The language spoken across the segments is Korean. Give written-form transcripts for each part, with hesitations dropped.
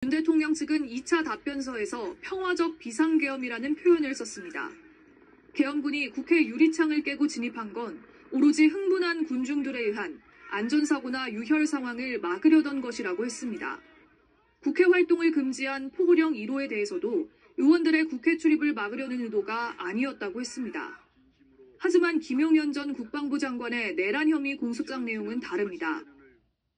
윤 대통령 측은 2차 답변서에서 평화적 비상계엄이라는 표현을 썼습니다. 계엄군이 국회 유리창을 깨고 진입한 건 오로지 흥분한 군중들에 의한 안전사고나 유혈 상황을 막으려던 것이라고 했습니다. 국회 활동을 금지한 포고령 1호에 대해서도 의원들의 국회 출입을 막으려는 의도가 아니었다고 했습니다. 하지만 김용현 전 국방부 장관의 내란 혐의 공소장 내용은 다릅니다.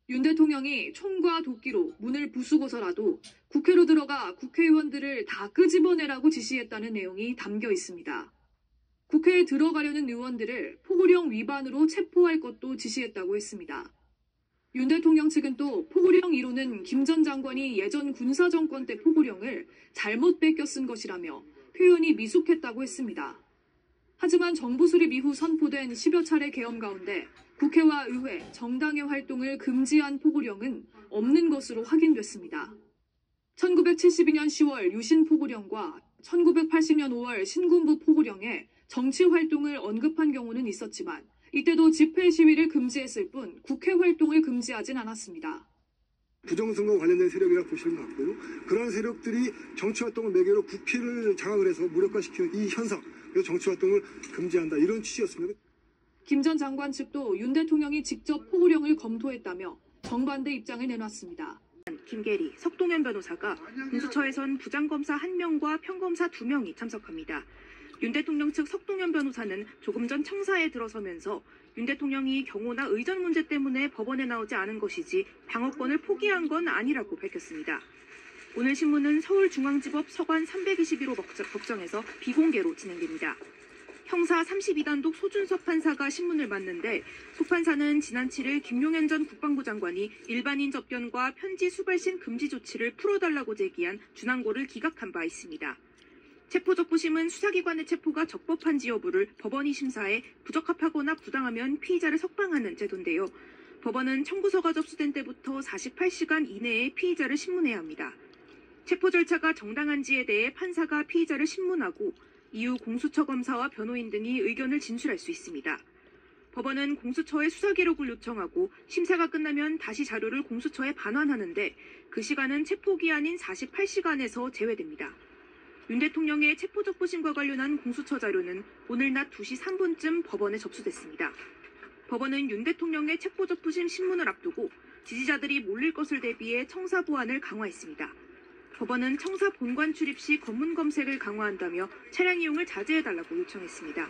윤 대통령이 총과 도끼로 문을 부수고서라도 국회로 들어가 국회의원들을 다 끄집어내라고 지시했다는 내용이 담겨 있습니다. 국회에 들어가려는 의원들을 포고령 위반으로 체포할 것도 지시했다고 했습니다. 윤 대통령 측은 또 포고령 1호는 김 전 장관이 예전 군사정권 때 포고령을 잘못 뺏겨 쓴 것이라며 표현이 미숙했다고 했습니다. 하지만 정부 수립 이후 선포된 10여 차례 계엄 가운데 국회와 의회, 정당의 활동을 금지한 포고령은 없는 것으로 확인됐습니다. 1972년 10월 유신 포고령과 1980년 5월 신군부 포고령에 정치 활동을 언급한 경우는 있었지만 이때도 집회 시위를 금지했을 뿐 국회 활동을 금지하진 않았습니다. 부정선거 관련된 세력이라 보시는 것 같고요. 그러한 세력들이 정치활동을 매개로 국회를 장악을 해서 무력화시키는 이 현상, 그래서 정치활동을 금지한다 이런 취지였습니다. 김 전 장관 측도 윤 대통령이 직접 포고령을 검토했다며 정반대 입장을 내놨습니다. 김계리, 석동현 변호사가 공수처에선 부장검사 1명과 평검사 2명이 참석합니다. 윤 대통령 측 석동현 변호사는 조금 전 청사에 들어서면서 윤 대통령이 경호나 의전 문제 때문에 법원에 나오지 않은 것이지 방어권을 포기한 건 아니라고 밝혔습니다. 오늘 신문은 서울중앙지법 서관 321호 법정에서 비공개로 진행됩니다. 형사 32단독 소준섭 판사가 신문을 맡는데 소 판사는 지난 7일 김용현 전 국방부 장관이 일반인 접견과 편지 수발신 금지 조치를 풀어달라고 제기한 준항고를 기각한 바 있습니다. 체포적부심은 수사기관의 체포가 적법한지 여부를 법원이 심사해 부적합하거나 부당하면 피의자를 석방하는 제도인데요. 법원은 청구서가 접수된 때부터 48시간 이내에 피의자를 신문해야 합니다. 체포 절차가 정당한지에 대해 판사가 피의자를 신문하고 이후 공수처 검사와 변호인 등이 의견을 진술할 수 있습니다. 법원은 공수처에 수사 기록을 요청하고 심사가 끝나면 다시 자료를 공수처에 반환하는데 그 시간은 체포기한인 48시간에서 제외됩니다. 윤 대통령의 체포적부심과 관련한 공수처 자료는 오늘 낮 2시 3분쯤 법원에 접수됐습니다. 법원은 윤 대통령의 체포적부심 신문을 앞두고 지지자들이 몰릴 것을 대비해 청사 보안을 강화했습니다. 법원은 청사 본관 출입 시 검문 검색을 강화한다며 차량 이용을 자제해달라고 요청했습니다.